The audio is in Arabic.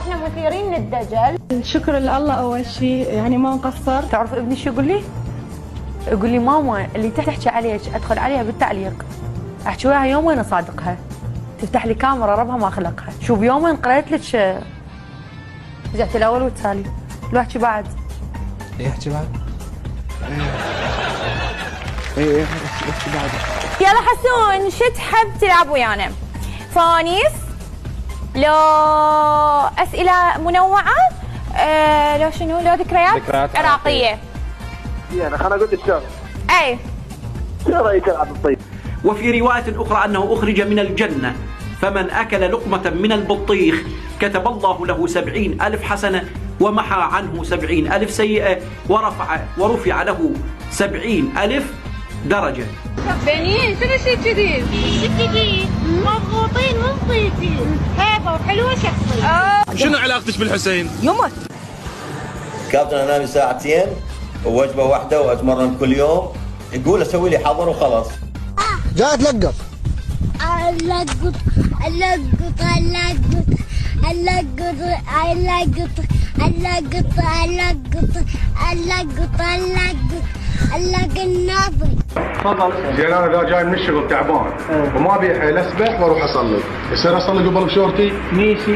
احنا مثيرين للدجل. الشكر لله اول شيء، يعني ما نقصر. تعرف ابني شو يقول لي؟ يقول لي ماما اللي تحكي عليك ادخل عليها بالتعليق احكي وياها يومين اصادقها، تفتح لي كاميرا ربها ما خلقها. شو بيومين قريت لك رجعت الاول والتالي لو احكي بعد. احكي بعد. ايه احكي بعد. يلا حسون شو تحب تلعب ويانا؟ فوانيس؟ لو اسئله منوعه؟ لو شنو؟ لو ذكريات عراقيه. يعني خليني اقول لك شغله. اي شو رايك العب الطيب؟ وفي رواية أخرى أنه أخرج من الجنة فمن أكل لقمة من البطيخ كتب الله له 70,000 حسنة ومحى عنه 70,000 سيئة ورفع له 70,000 درجة. بنين شنو شي جديد؟ شي جديد مضغوطين مضيتين هيبه وحلوه شخصيه. شنو علاقتك بالحسين؟ يمه كابتن انام ساعتين ووجبه واحده واتمرن كل يوم، يقول اسوي لي حضر وخلاص. جاي اتلقط اللقط اللقط اللقط اللقط اللقط اللقط اللقط اللقط اللقط اللقط الناظري. تفضل. زين انا اذا جاي من الشغل تعبان وما ابي حيل اسبح واروح اصلي، يصير اصلي قبل بشورتي؟ ميسي